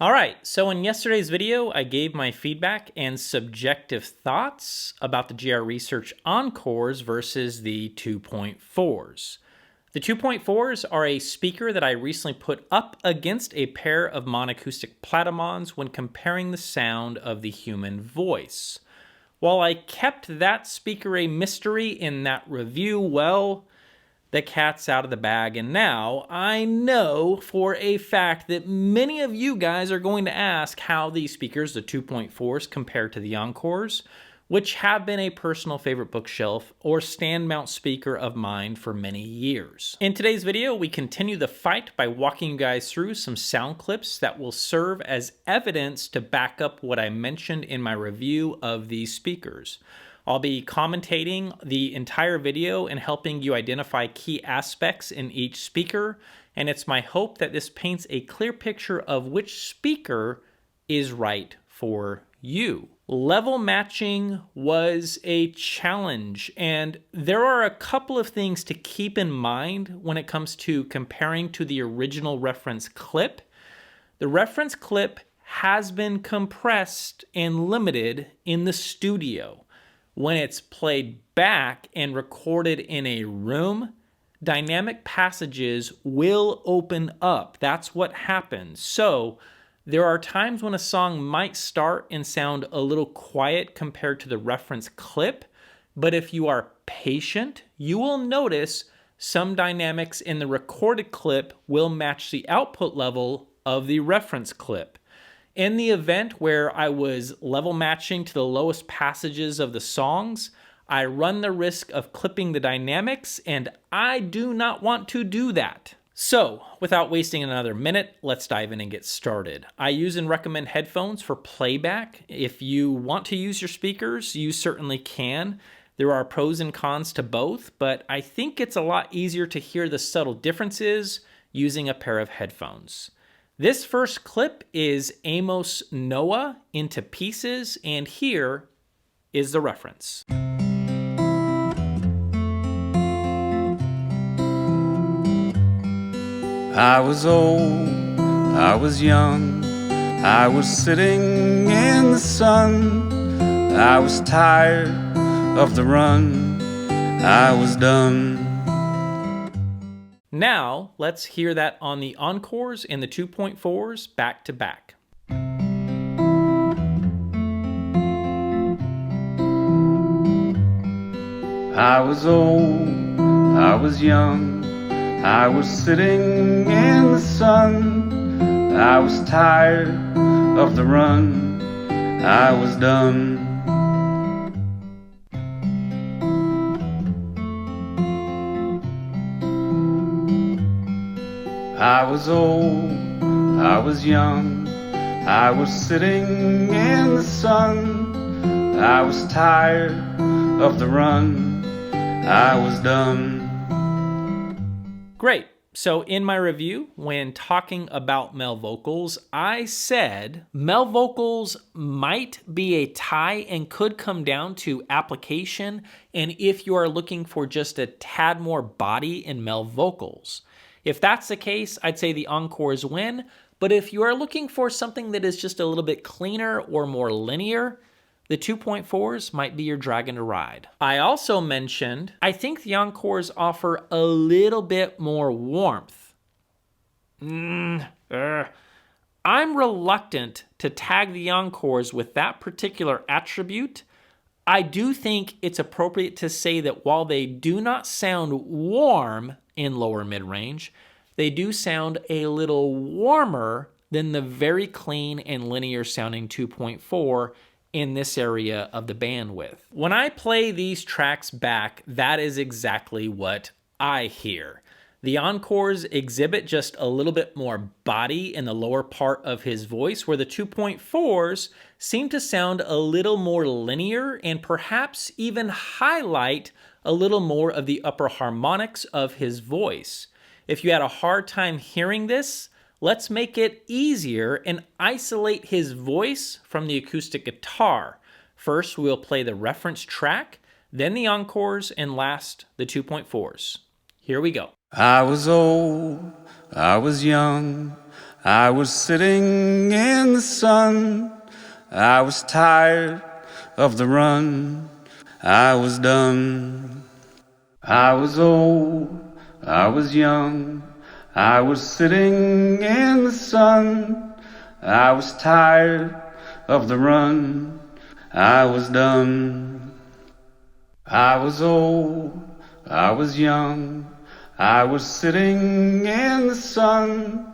Alright, so in yesterday's video, I gave my feedback and subjective thoughts about the GR-Research Encores versus the 2.4s. The 2.4s are a speaker that I recently put up against a pair of monoacoustic platymons when comparing the sound of the human voice. While I kept that speaker a mystery in that review, well, the cat's out of the bag, and now I know for a fact that many of you guys are going to ask how these speakers, the 2.4s, compare to the Encores, which have been a personal favorite bookshelf or stand mount speaker of mine for many years. In today's video, we continue the fight by walking you guys through some sound clips that will serve as evidence to back up what I mentioned in my review of these speakers. I'll be commentating the entire video and helping you identify key aspects in each speaker, and it's my hope that this paints a clear picture of which speaker is right for you. Level matching was a challenge, and there are a couple of things to keep in mind when it comes to comparing to the original reference clip. The reference clip has been compressed and limited in the studio. When it's played back and recorded in a room, dynamic passages will open up. That's what happens. So there are times when a song might start and sound a little quiet compared to the reference clip, but if you are patient, you will notice some dynamics in the recorded clip will match the output level of the reference clip. In the event where I was level matching to the lowest passages of the songs, I run the risk of clipping the dynamics, and I do not want to do that. So, without wasting another minute, let's dive in and get started. I use and recommend headphones for playback. If you want to use your speakers, you certainly can. There are pros and cons to both, but I think it's a lot easier to hear the subtle differences using a pair of headphones. This first clip is Amos Noah Into Pieces, and here is the reference. I was old, I was young, I was sitting in the sun, I was tired of the run, I was done. Now, let's hear that on the Encores and the 2.4s back to back. I was old, I was young, I was sitting in the sun, I was tired of the run, I was done. I was old, I was young, I was sitting in the sun, I was tired of the run, I was done. Great. So in my review, when talking about male vocals, I said male vocals might be a tie and could come down to application and if you are looking for just a tad more body in male vocals. If that's the case, I'd say the Encores win, but if you are looking for something that is just a little bit cleaner or more linear, the 2.4s might be your dragon to ride. I also mentioned, I think the Encores offer a little bit more warmth. I'm reluctant to tag the Encores with that particular attribute. I do think it's appropriate to say that while they do not sound warm in lower mid-range, they do sound a little warmer than the very clean and linear sounding 2.4 in this area of the bandwidth. When I play these tracks back, that is exactly what I hear. The Encores exhibit just a little bit more body in the lower part of his voice, where the 2.4s seem to sound a little more linear and perhaps even highlight a little more of the upper harmonics of his voice. If you had a hard time hearing this, let's make it easier and isolate his voice from the acoustic guitar. First, we'll play the reference track, then the Encores, and last, the 2.4s. Here we go. I was old, I was young, I was sitting in the sun. I was tired of the run. I was done. I was old. I was young. I was sitting in the sun. I was tired of the run. I was done. I was old. I was young. I was sitting in the sun.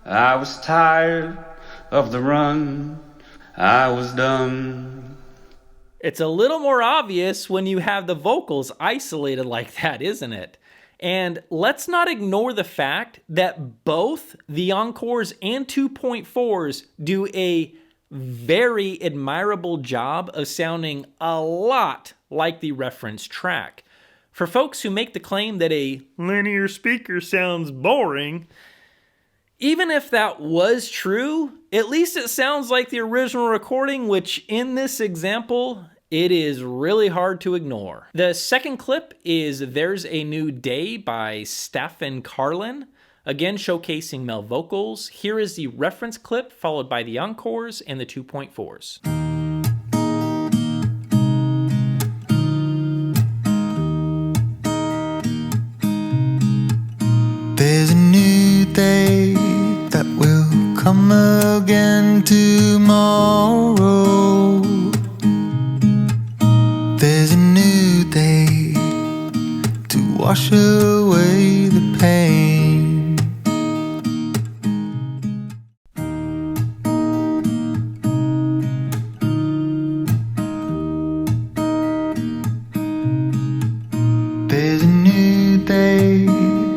I was tired of the run. I was done. It's a little more obvious when you have the vocals isolated like that, isn't it? And let's not ignore the fact that both the Encores and 2.4s do a very admirable job of sounding a lot like the reference track. For folks who make the claim that a linear speaker sounds boring, even if that was true, at least it sounds like the original recording, which in this example, it is really hard to ignore. The second clip is There's a New Day by Stephen Carlin, again showcasing male vocals. Here is the reference clip, followed by the Encores and the 2.4s. There's a new day that will come again tomorrow. There's a new day to wash away the pain. There's a new day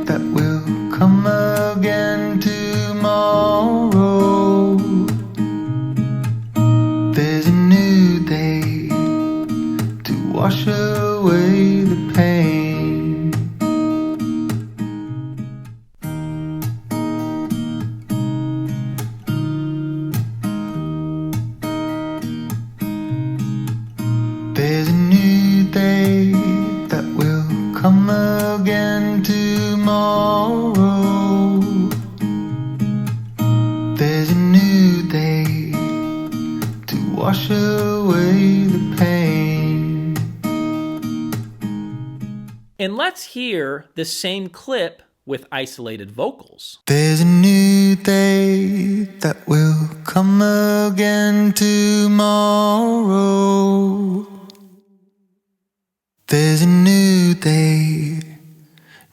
that will come again tomorrow. There's a new day to wash away the pain. There's a new day that will come again tomorrow. There's a new day to wash away the pain. And let's hear the same clip with isolated vocals. There's a new day that will come again tomorrow. There's a new day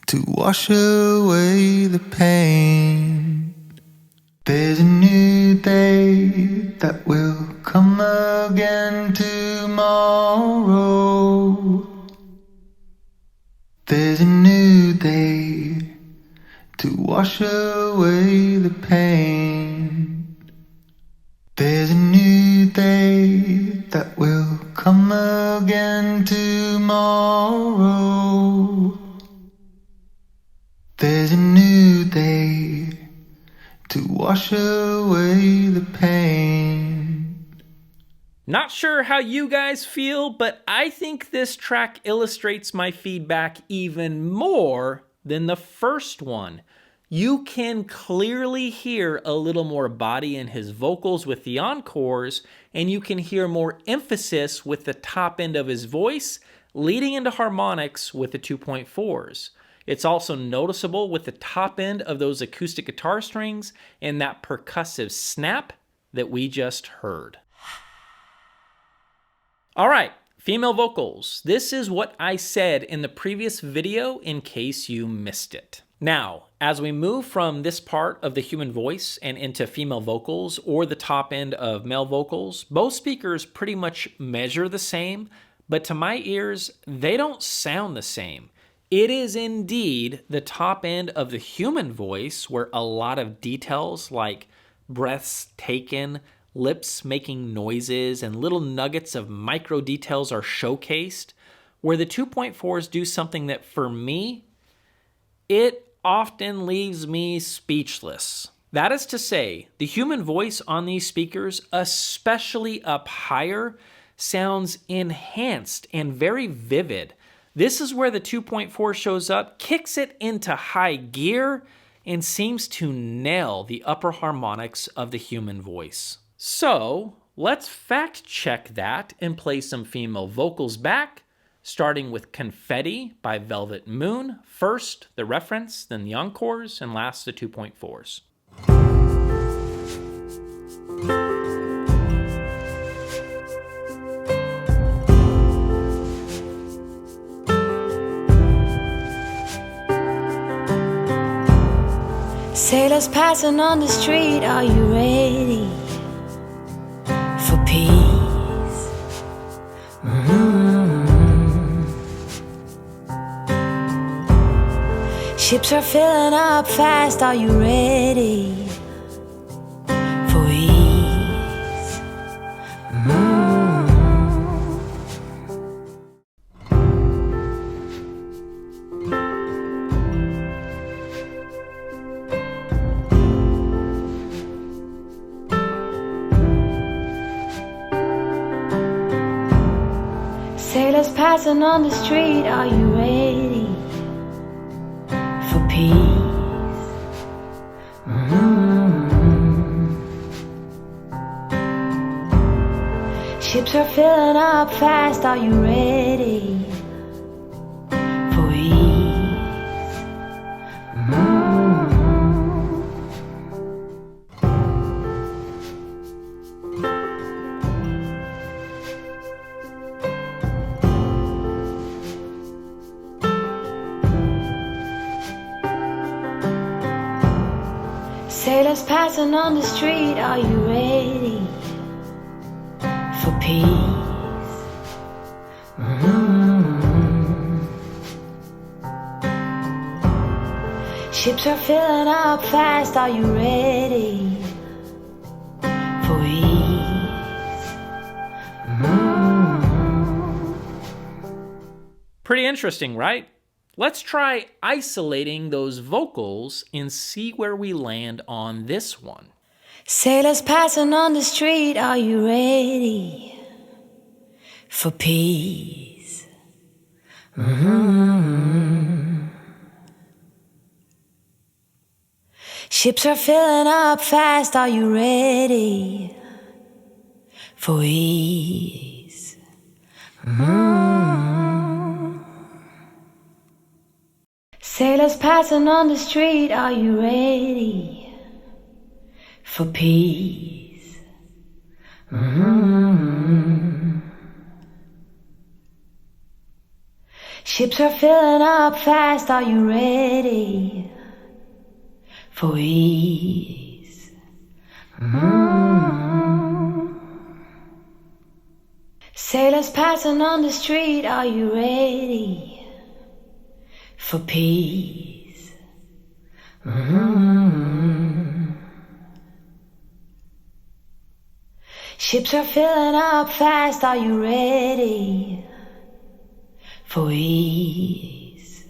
to wash away the pain. There's a new day that will come again tomorrow. There's a new day to wash away the pain. There's a new day that will come again tomorrow. There's a new day to wash away the pain. Not sure how you guys feel, but I think this track illustrates my feedback even more than the first one. You can clearly hear a little more body in his vocals with the Encores, and you can hear more emphasis with the top end of his voice, leading into harmonics with the 2.4s. It's also noticeable with the top end of those acoustic guitar strings and that percussive snap that we just heard. All right, female vocals. This is what I said in the previous video in case you missed it. Now, as we move from this part of the human voice and into female vocals or the top end of male vocals, both speakers pretty much measure the same, but to my ears, they don't sound the same. It is indeed the top end of the human voice where a lot of details like breaths taken, lips making noises, and little nuggets of micro details are showcased, where the 2.4s do something that for me, it often leaves me speechless. That is to say, the human voice on these speakers, especially up higher, sounds enhanced and very vivid. This is where the 2.4 shows up, kicks it into high gear, and seems to nail the upper harmonics of the human voice. So let's fact check that and play some female vocals back, starting with Confetti by Velvet Moon. First, the reference, then the encores, and last, the 2.4s. Sailors passing on the street, are you ready for peace? Ships are filling up fast, are you ready for ease? Sailors passing on the street, are you ready for peace? Ships are filling up fast, are you ready for ease? Sailors passing on the street, are you ready for peace? Ships are filling up fast, are you ready for ease? Pretty interesting, right? Let's try isolating those vocals and see where we land on this one. Sailors passing on the street, are you ready for peace? Ships are filling up fast, are you ready for ease? Sailors passing on the street, are you ready for peace? Ships are filling up fast, are you ready for ease? Sailors passing on the street, are you ready for peace? Ships are filling up fast, are you ready for ease?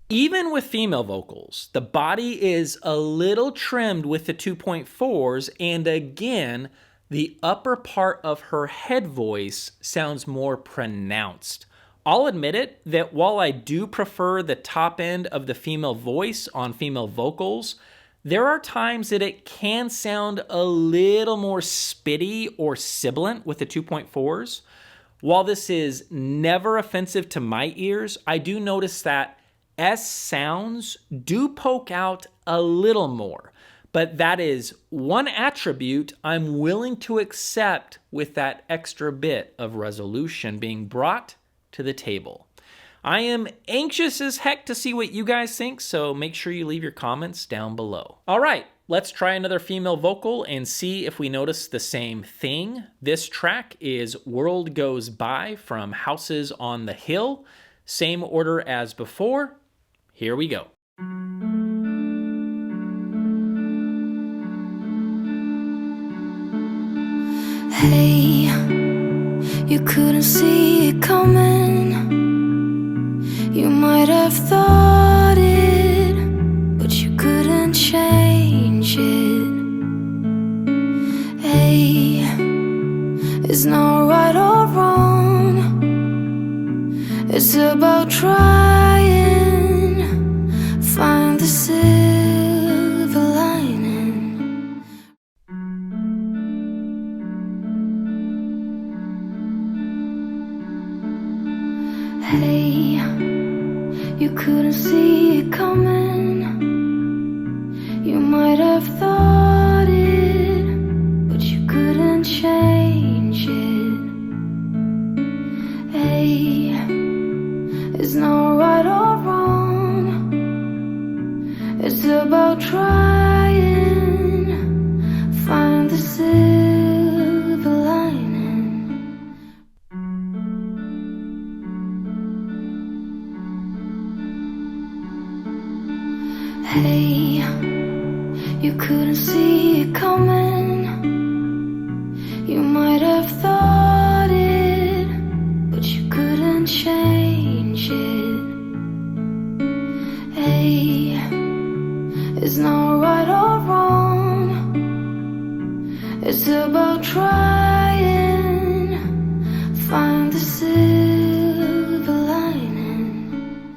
Even with female vocals, the body is a little trimmed with the 2.4s, and again, the upper part of her head voice sounds more pronounced. I'll admit it that while I do prefer the top end of the female voice on female vocals, there are times that it can sound a little more spitty or sibilant with the 2.4s. While this is never offensive to my ears, I do notice that S sounds do poke out a little more. But that is one attribute I'm willing to accept with that extra bit of resolution being brought to the table. I am anxious as heck to see what you guys think, so make sure you leave your comments down below. All right, let's try another female vocal and see if we notice the same thing. This track is World Goes By from Houses on the Hill. Same order as before. Here we go. Hey, you couldn't see it coming. You might have thought it, but you couldn't change it. Hey, it's not right or wrong. It's It's about trying, find the silver lining. Hey, you couldn't see it coming. You might have thought it, but you couldn't change it. Hey, it's not right or wrong. It's about trying, find the silver lining. Hey, you couldn't see it coming. You might have thought it, but you couldn't change it. Hey, it's not right or wrong. It's about trying, find the silver lining.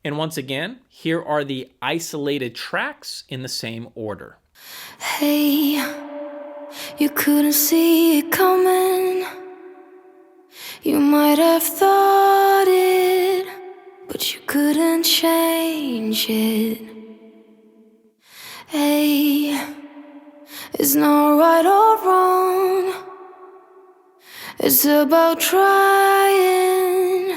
And once again, here are the isolated tracks in the same order. Hey, you couldn't see it coming. You might have thought it, but you couldn't change it. Hey, it's not right or wrong. It's about trying,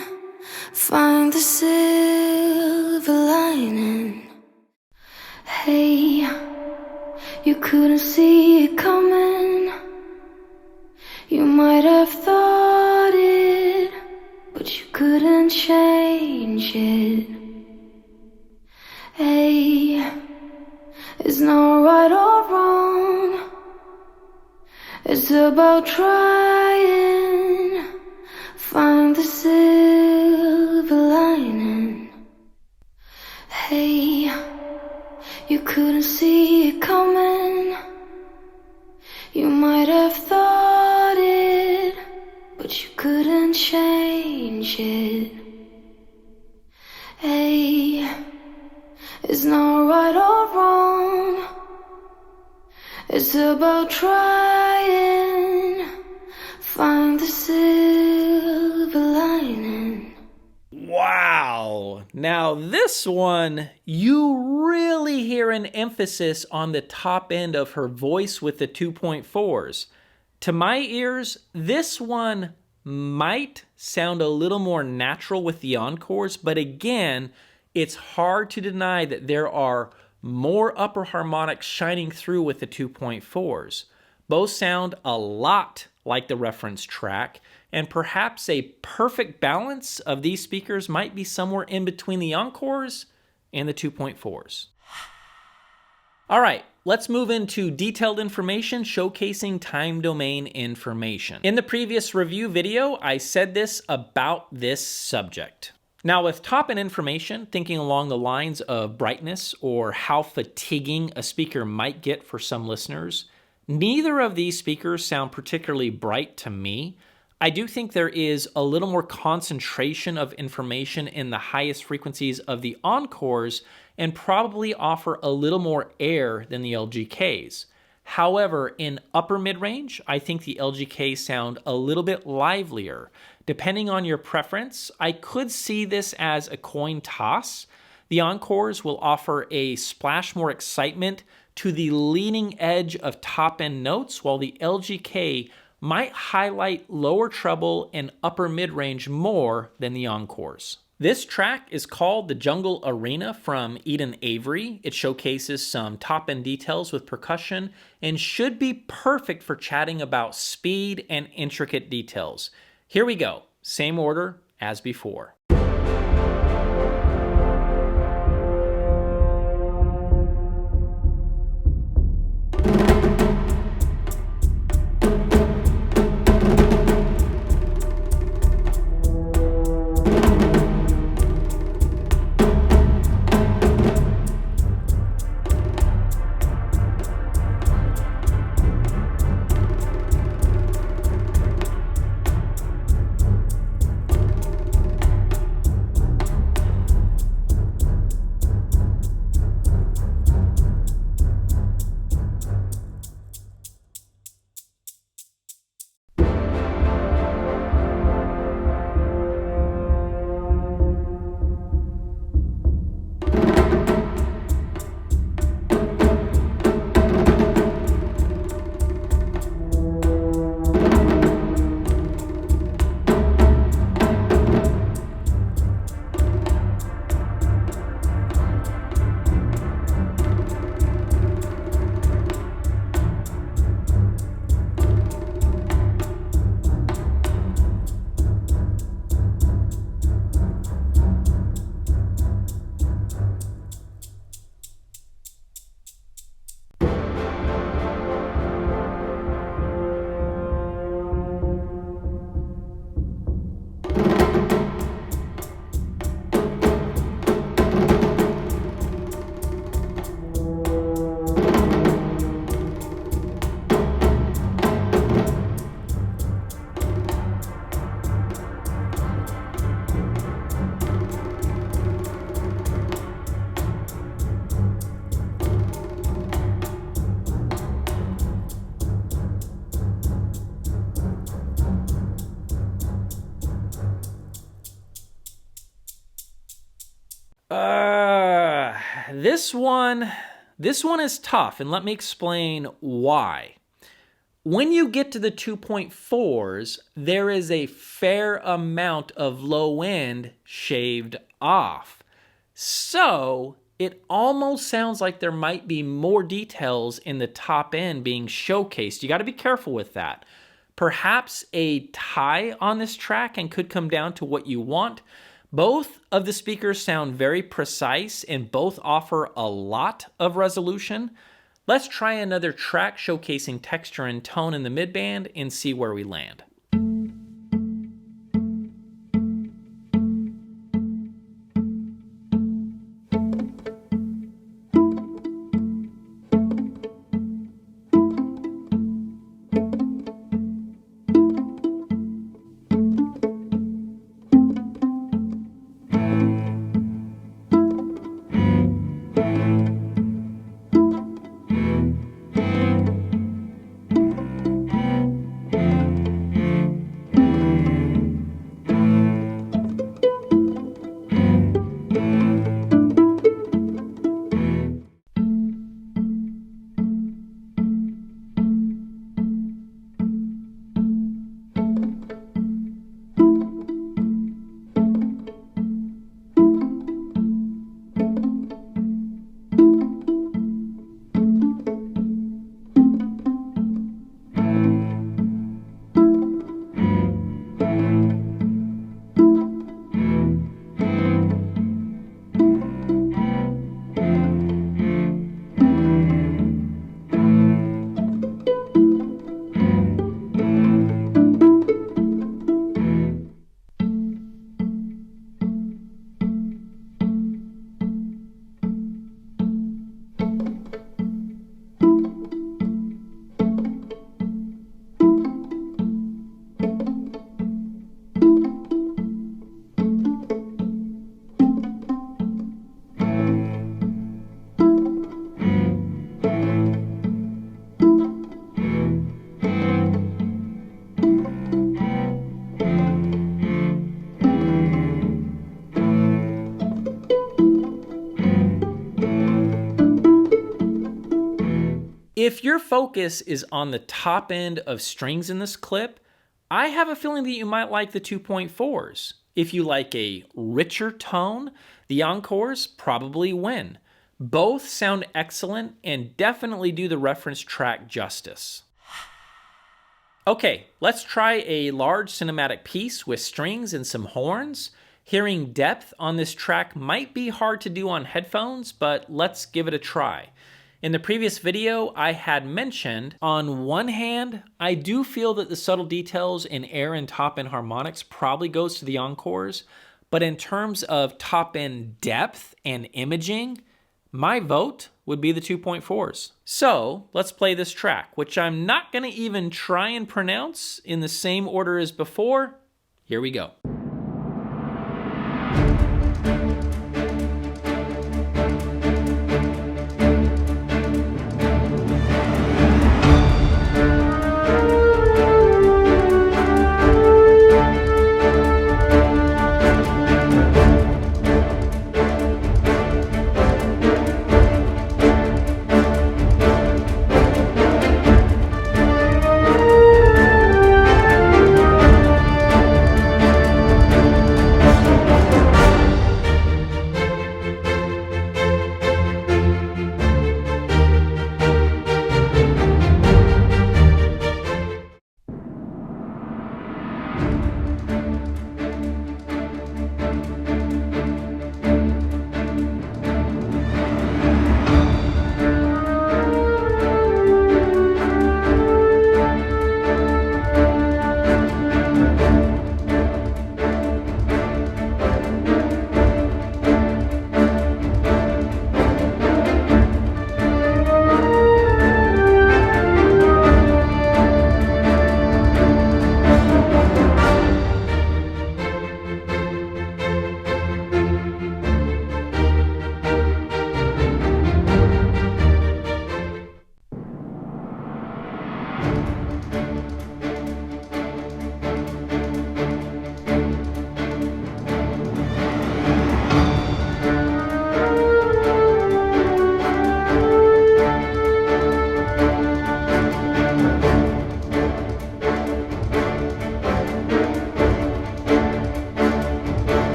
find the silver lining. Hey, you couldn't see it coming. You might have thought it, but you couldn't change it. Hey, it's not right or wrong. It's about trying, find the silver lining. Hey, you couldn't see it coming. You might have thought it, but you couldn't change it. Hey, it's not right or wrong. It's about trying, find the silver lining. Wow! Now this one, you really hear an emphasis on the top end of her voice with the 2.4s. To my ears, this one might sound a little more natural with the encores, but again, it's hard to deny that there are more upper harmonics shining through with the 2.4s. Both sound a lot like the reference track, and perhaps a perfect balance of these speakers might be somewhere in between the encores and the 2.4s. All right, let's move into detailed information showcasing time domain information. In the previous review video, I said this about this subject. Now with top-end information, thinking along the lines of brightness or how fatiguing a speaker might get for some listeners, neither of these speakers sound particularly bright to me. I do think there is a little more concentration of information in the highest frequencies of the encores and probably offer a little more air than the LGKs. However, in upper mid-range, I think the LGKs sound a little bit livelier. Depending on your preference, I could see this as a coin toss. The encores will offer a splash more excitement to the leading edge of top-end notes, while the LGK might highlight lower treble and upper mid-range more than the encores. This track is called The Jungle Arena from Eden Avery. It showcases some top-end details with percussion and should be perfect for chatting about speed and intricate details. Here we go, same order as before. This one is tough, and let me explain why. When you get to the 2.4s, there is a fair amount of low end shaved off. So it almost sounds like there might be more details in the top end being showcased. You got to be careful with that. Perhaps a tie on this track and could come down to what you want. Both of the speakers sound very precise and both offer a lot of resolution. Let's try another track showcasing texture and tone in the midband and see where we land. If your focus is on the top end of strings in this clip, I have a feeling that you might like the 2.4s. If you like a richer tone, the Encores probably win. Both sound excellent and definitely do the reference track justice. Okay, let's try a large cinematic piece with strings and some horns. Hearing depth on this track might be hard to do on headphones, but let's give it a try. In the previous video, I had mentioned, on one hand, I do feel that the subtle details in air and top end harmonics probably goes to the Encores, but in terms of top end depth and imaging, my vote would be the 2.4s. So let's play this track, which I'm not going to even try and pronounce in the same order as before. Here we go.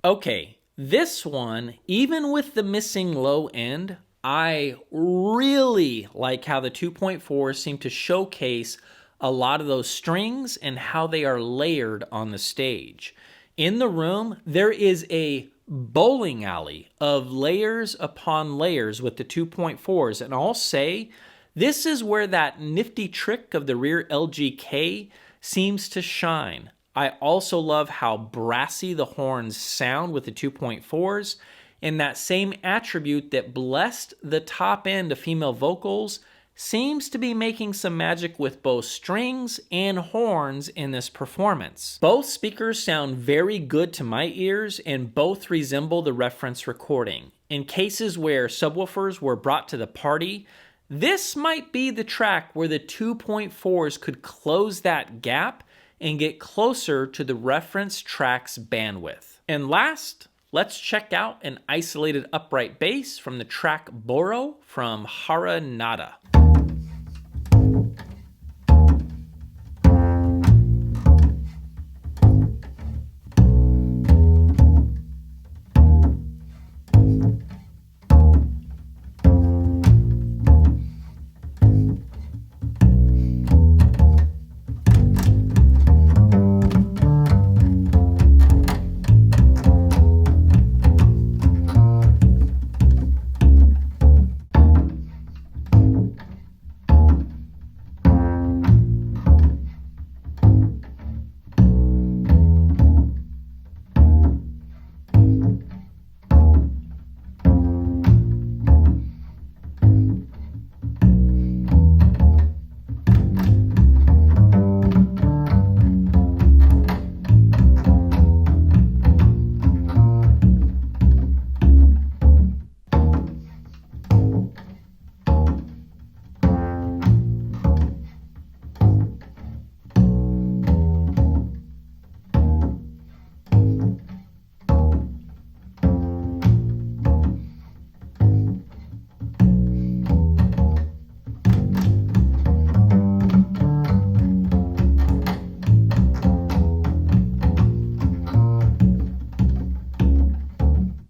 Okay, this one, even with the missing low end, I really like how the 2.4s seem to showcase a lot of those strings and how they are layered on the stage. In the room, there is a bowling alley of layers upon layers with the 2.4s, and I'll say this is where that nifty trick of the rear LGK seems to shine. I also love how brassy the horns sound with the 2.4s, and that same attribute that blessed the top end of female vocals seems to be making some magic with both strings and horns in this performance. Both speakers sound very good to my ears, and both resemble the reference recording. In cases where subwoofers were brought to the party, this might be the track where the 2.4s could close that gap and get closer to the reference track's bandwidth. And last, let's check out an isolated upright bass from the track Boro from Hara Nada.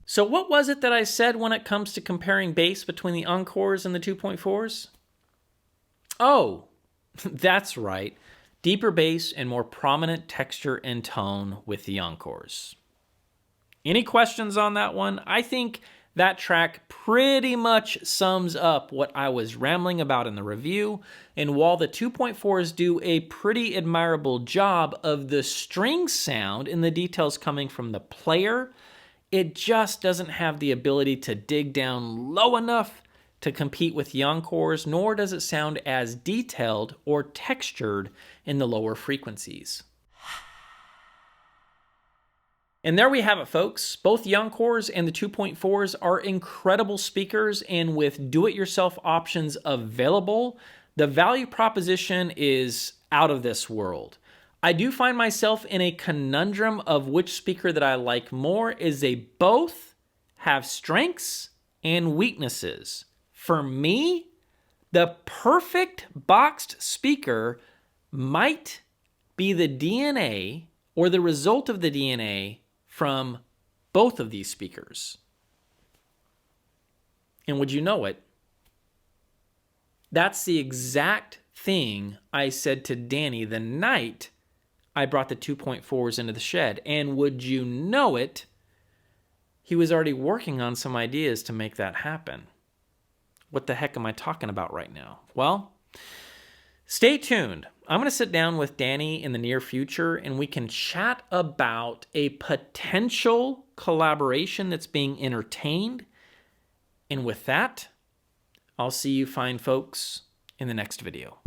So what was it that I said when it comes to comparing bass between the Encores and the 2.4s? Oh, that's right. Deeper bass and more prominent texture and tone with the Encores. Any questions on that one? I think that track pretty much sums up what I was rambling about in the review, and while the 2.4s do a pretty admirable job of the string sound and the details coming from the player, it just doesn't have the ability to dig down low enough to compete with the Encores, nor does it sound as detailed or textured in the lower frequencies. And there we have it, folks. Both the Encores and the 2.4s are incredible speakers, and with do-it-yourself options available, the value proposition is out of this world. I do find myself in a conundrum of which speaker that I like more, as they both have strengths and weaknesses. For me, the perfect boxed speaker might be the DNA or the result of the DNA from both of these speakers. And would you know it? That's the exact thing I said to Danny the night I brought the 2.4s into the shed. And would you know it, he was already working on some ideas to make that happen. What the heck am I talking about right now? Well, stay tuned. I'm going to sit down with Danny in the near future, and we can chat about a potential collaboration that's being entertained. And with that, I'll see you fine folks in the next video.